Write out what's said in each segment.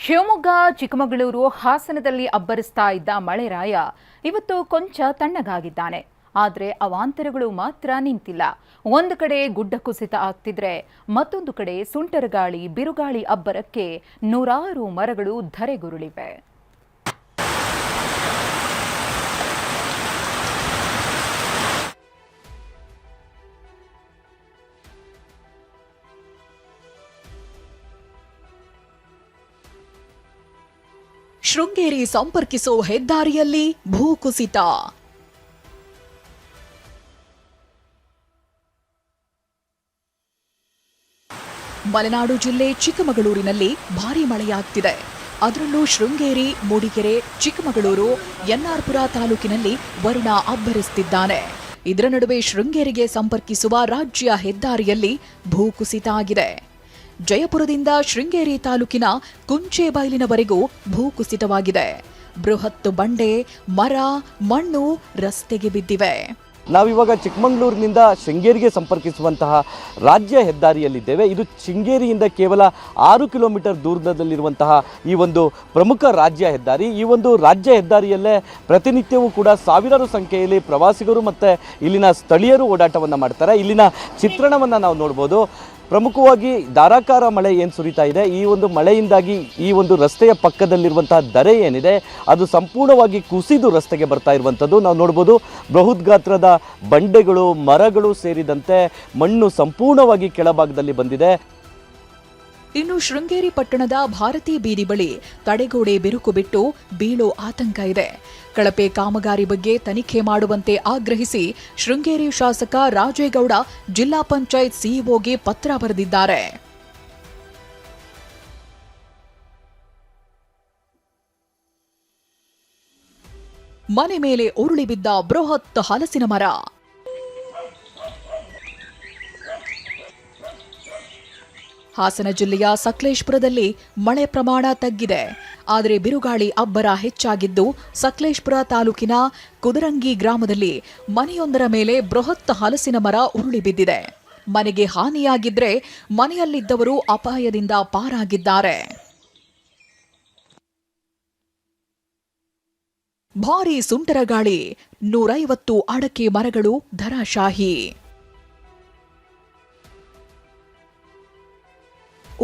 ಶಿವಮೊಗ್ಗ, ಚಿಕ್ಕಮಗಳೂರು, ಹಾಸನದಲ್ಲಿ ಅಬ್ಬರಿಸ್ತಾ ಇದ್ದ ಮಳೆರಾಯ ಇವತ್ತು ಕೊಂಚ ತಣ್ಣಗಾಗಿದ್ದಾನೆ. ಆದರೆ ಅವಾಂತರಗಳು ಮಾತ್ರ ನಿಂತಿಲ್ಲ. ಒಂದು ಕಡೆ ಗುಡ್ಡ ಕುಸಿತ ಆಗ್ತಿದ್ರೆ ಮತ್ತೊಂದು ಕಡೆ ಸುಂಟರಗಾಳಿ, ಬಿರುಗಾಳಿ ಅಬ್ಬರಕ್ಕೆ ನೂರಾರು ಮರಗಳು ಧರೆಗುರುಳಿವೆ. ಶೃಂಗೇರಿ ಸಂಪರ್ಕಿಸೋ ಹೆದ್ದಾರಿಯಲ್ಲಿ ಭೂಕುಸಿತ. ಮಲೆನಾಡು ಜಿಲ್ಲೆ ಚಿಕ್ಕಮಗಳೂರಿನಲ್ಲಿ ಭಾರೀ ಮಳೆಯಾಗ್ತಿದೆ. ಅದರಲ್ಲೂ ಶೃಂಗೇರಿ, ಮೂಡಿಗೆರೆ, ಚಿಕ್ಕಮಗಳೂರು, ಎನ್ಆರ್ಪುರ ತಾಲೂಕಿನಲ್ಲಿ ವರುಣ ಅಬ್ಬರಿಸುತ್ತಿದ್ದಾನೆ. ಇದರ ನಡುವೆ ಶೃಂಗೇರಿಗೆ ಸಂಪರ್ಕಿಸುವ ರಾಜ್ಯ ಹೆದ್ದಾರಿಯಲ್ಲಿ ಭೂಕುಸಿತ ಆಗಿದೆ. ಜಯಪುರದಿಂದ ಶೃಂಗೇರಿ ತಾಲೂಕಿನ ಕುಂಚೆಬೈಲಿನವರೆಗೂ ಭೂಕುಸಿತವಾಗಿದೆ. ಬೃಹತ್ ಬಂಡೆ, ಮರ, ಮಣ್ಣು ರಸ್ತೆಗೆ ಬಿದ್ದಿವೆ. ನಾವಿವಾಗ ಚಿಕ್ಕಮಗಳೂರಿನಿಂದ ಶೃಂಗೇರಿಗೆ ಸಂಪರ್ಕಿಸುವಂತಹ ರಾಜ್ಯ ಹೆದ್ದಾರಿಯಲ್ಲಿದ್ದೇವೆ. ಇದು ಶೃಂಗೇರಿಯಿಂದ ಕೇವಲ 6 ಕಿಲೋಮೀಟರ್ ದೂರದಲ್ಲಿರುವಂತಹ ಈ ಒಂದು ಪ್ರಮುಖ ರಾಜ್ಯ ಹೆದ್ದಾರಿ. ಈ ಒಂದು ರಾಜ್ಯ ಹೆದ್ದಾರಿಯಲ್ಲೇ ಪ್ರತಿನಿತ್ಯವೂ ಕೂಡ ಸಾವಿರಾರು ಸಂಖ್ಯೆಯಲ್ಲಿ ಪ್ರವಾಸಿಗರು ಮತ್ತು ಇಲ್ಲಿನ ಸ್ಥಳೀಯರು ಓಡಾಟವನ್ನು ಮಾಡ್ತಾರೆ. ಇಲ್ಲಿನ ಚಿತ್ರಣವನ್ನು ನಾವು ನೋಡ್ಬೋದು. ಪ್ರಮುಖವಾಗಿ ಧಾರಾಕಾರ ಮಳೆ ಏನು ಸುರಿತಾ ಇದೆ, ಈ ಒಂದು ಮಳೆಯಿಂದಾಗಿ ಈ ಒಂದು ರಸ್ತೆಯ ಪಕ್ಕದಲ್ಲಿರುವಂತಹ ದರೆ ಏನಿದೆ ಅದು ಸಂಪೂರ್ಣವಾಗಿ ಕುಸಿದು ರಸ್ತೆಗೆ ಬರ್ತಾ ಇರುವಂಥದ್ದು ನಾವು ನೋಡ್ಬೋದು. ಬೃಹತ್ ಗಾತ್ರದ ಬಂಡೆಗಳು, ಮರಗಳು ಸೇರಿದಂತೆ ಮಣ್ಣು ಸಂಪೂರ್ಣವಾಗಿ ಕೆಳಭಾಗದಲ್ಲಿ ಬಂದಿದೆ. ಇನ್ನು ಶೃಂಗೇರಿ ಪಟ್ಟಣದ ಭಾರತೀ ಬೀದಿ ಬಳಿ ತಡೆಗೋಡೆ ಬಿರುಕು ಬಿಟ್ಟು ಬೀಳೋ ಆತಂಕ ಇದೆ. ಕಳಪೆ ಕಾಮಗಾರಿ ಬಗ್ಗೆ ತನಿಖೆ ಮಾಡುವಂತೆ ಆಗ್ರಹಿಸಿ ಶೃಂಗೇರಿ ಶಾಸಕ ರಾಜೇಗೌಡ ಜಿಲ್ಲಾ ಪಂಚಾಯತ್ ಸಿಇಒಗೆ ಪತ್ರ ಬರೆದಿದ್ದಾರೆ. ಮನೆ ಮೇಲೆ ಉರುಳಿ ಬಿದ್ದ ಬೃಹತ್ ಹಲಸಿನ ಮರ. ಹಾಸನ ಜಿಲ್ಲೆಯ ಸಕಲೇಶಪುರದಲ್ಲಿ ಮಳೆ ಪ್ರಮಾಣ ತಗ್ಗಿದೆ. ಆದರೆ ಬಿರುಗಾಳಿ ಅಬ್ಬರ ಹೆಚ್ಚಾಗಿದ್ದು ಸಕಲೇಶಪುರ ತಾಲೂಕಿನ ಕುದರಂಗಿ ಗ್ರಾಮದಲ್ಲಿ ಮನೆಯೊಂದರ ಮೇಲೆ ಬೃಹತ್ ಹಲಸಿನ ಮರ ಉರುಳಿ ಬಿದ್ದಿದೆ. ಮನೆಗೆ ಹಾನಿಯಾಗಿದ್ರೆ ಮನೆಯಲ್ಲಿದ್ದವರು ಅಪಾಯದಿಂದ ಪಾರಾಗಿದ್ದಾರೆ. ಭಾರೀ ಸುಂಟರಗಾಳಿ, 150 ಅಡಕೆ ಮರಗಳು ಧರಾಶಾಹಿ.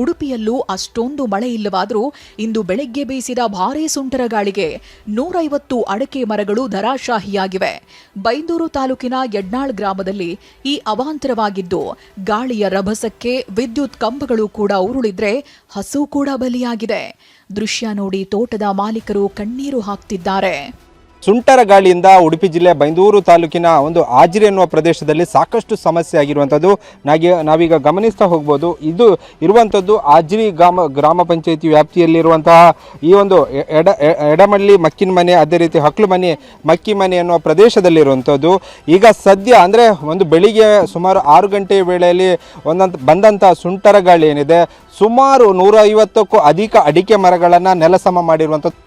ಉಡುಪಿಯಲ್ಲೂ ಅಷ್ಟೊಂದು ಮಳೆ ಇಲ್ಲವಾದರೂ ಇಂದು ಬೆಳಗ್ಗೆ ಬೀಸಿದ ಭಾರೀ ಸುಂಟರಗಾಳಿಗೆ 150 ಅಡಕೆ ಮರಗಳು ಧರಾಶಾಹಿಯಾಗಿವೆ. ಬೈಂದೂರು ತಾಲೂಕಿನ ಯಡ್ನಾಳ್ ಗ್ರಾಮದಲ್ಲಿ ಈ ಅವಾಂತರವಾಗಿದ್ದು ಗಾಳಿಯ ರಭಸಕ್ಕೆ ವಿದ್ಯುತ್ ಕಂಬಗಳು ಕೂಡ ಉರುಳಿದ್ರೆ ಹಸು ಕೂಡ ಬಲಿಯಾಗಿದೆ. ದೃಶ್ಯ ನೋಡಿ ತೋಟದ ಮಾಲೀಕರು ಕಣ್ಣೀರು ಹಾಕ್ತಿದ್ದಾರೆ. ಸುಂಟರ ಗಾಳಿಯಿಂದ ಉಡುಪಿ ಜಿಲ್ಲೆ ಬೈಂದೂರು ತಾಲೂಕಿನ ಒಂದು ಆಜ್ರಿ ಎನ್ನುವ ಪ್ರದೇಶದಲ್ಲಿ ಸಾಕಷ್ಟು ಸಮಸ್ಯೆ ಆಗಿರುವಂಥದ್ದು ನಾವೀಗ ಗಮನಿಸ್ತಾ ಹೋಗ್ಬೋದು. ಇದು ಇರುವಂಥದ್ದು ಆಜ್ರಿ ಗ್ರಾಮ ಪಂಚಾಯಿತಿ ವ್ಯಾಪ್ತಿಯಲ್ಲಿರುವಂತಹ ಈ ಒಂದು ಎಡಮಳ್ಳಿ ಮಕ್ಕಿನ ಮನೆ, ಅದೇ ರೀತಿ ಹಕ್ಲು ಮನೆ, ಮಕ್ಕಿ ಮನೆ ಎನ್ನುವ ಪ್ರದೇಶದಲ್ಲಿರುವಂಥದ್ದು. ಈಗ ಸದ್ಯ ಅಂದರೆ ಒಂದು ಬೆಳಿಗ್ಗೆ ಸುಮಾರು 6 ಗಂಟೆ ವೇಳೆಯಲ್ಲಿ ಬಂದಂಥ ಸುಂಟರ ಗಾಳಿ ಏನಿದೆ ಸುಮಾರು 150ಕ್ಕೂ ಅಧಿಕ ಅಡಿಕೆ ಮರಗಳನ್ನು ನೆಲಸಮ ಮಾಡಿರುವಂಥದ್ದು.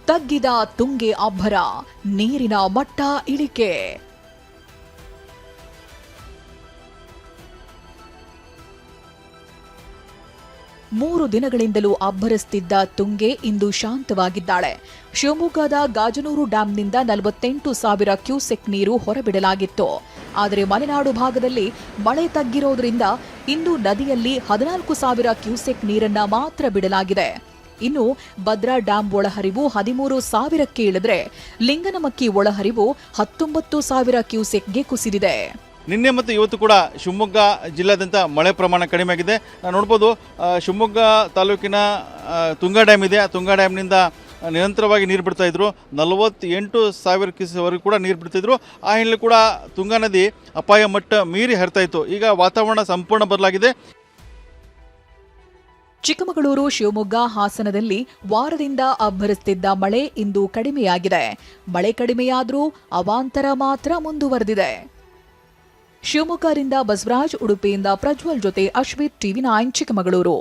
ತಗ್ಗಿದ ತುಂಗೆ ಅಬ್ಬರ, ನೀರಿನ ಮಟ್ಟ ಇಳಿಕೆ. ಮೂರು ದಿನಗಳಿಂದಲೂ ಅಬ್ಬರಿಸುತ್ತಿದ್ದ ತುಂಗೆ ಇಂದು ಶಾಂತವಾಗಿದ್ದಾಳೆ. ಶಿವಮೊಗ್ಗದ ಗಾಜನೂರು ಡ್ಯಾಂನಿಂದ 48,000 ಕ್ಯೂಸೆಕ್ ನೀರು ಹೊರಬಿಡಲಾಗಿತ್ತು. ಆದರೆ ಮಲೆನಾಡು ಭಾಗದಲ್ಲಿ ಮಳೆ ತಗ್ಗಿರೋದ್ರಿಂದ ಇಂದು ನದಿಯಲ್ಲಿ 14,000 ಕ್ಯೂಸೆಕ್ ನೀರನ್ನ ಮಾತ್ರ ಬಿಡಲಾಗಿದೆ. ಇನ್ನು ಭದ್ರಾ ಡ್ಯಾಂ ಒಳಹರಿವು 13,000ಕ್ಕೆ ಇಳಿದ್ರೆ ಲಿಂಗನಮಕ್ಕಿ ಒಳಹರಿವು 19,000 ಕ್ಯೂಸೆಕ್ಗೆ ಕುಸಿದಿದೆ. ನಿನ್ನೆ ಮತ್ತು ಇವತ್ತು ಕೂಡ ಶಿವಮೊಗ್ಗ ಜಿಲ್ಲಾದ್ಯಂತ ಮಳೆ ಪ್ರಮಾಣ ಕಡಿಮೆ ಆಗಿದೆ. ನಾವು ನೋಡ್ಬೋದು, ಶಿವಮೊಗ್ಗ ತಾಲೂಕಿನ ತುಂಗಾ ಡ್ಯಾಮ್ ಇದೆ. ಆ ತುಂಗಾ ಡ್ಯಾಮ್ನಿಂದ ನಿರಂತರವಾಗಿ ನೀರು ಬಿಡ್ತಾ ಇದ್ರು. 48,000 ಕ್ಯೂಸೆಕ್ವರೆಗೂ ಕೂಡ ನೀರು ಬಿಡ್ತಿದ್ರು. ಆ ಹಿನ್ನೆಲೆ ಕೂಡ ತುಂಗಾ ನದಿ ಅಪಾಯ ಮಟ್ಟ ಮೀರಿ ಹರಿತಾ ಇತ್ತು. ಈಗ ವಾತಾವರಣ ಸಂಪೂರ್ಣ ಬದಲಾಗಿದೆ. ಚಿಕ್ಕಮಗಳೂರು, ಶಿವಮೊಗ್ಗ, ಹಾಸನದಲ್ಲಿ ವಾರದಿಂದ ಅಬ್ಬರಿಸುತ್ತಿದ್ದ ಮಳೆ ಇಂದು ಕಡಿಮೆಯಾಗಿದೆ. ಮಳೆ ಕಡಿಮೆಯಾದರೂ ಅವಾಂತರ ಮಾತ್ರ ಮುಂದುವರೆದಿದೆ. ಶಿವಮೊಗ್ಗದಿಂದ ಬಸವರಾಜ್, ಉಡುಪಿಯಿಂದ ಪ್ರಜ್ವಲ್ ಜೊತೆ ಅಶ್ವಿತ್, TV9 ಚಿಕ್ಕಮಗಳೂರು.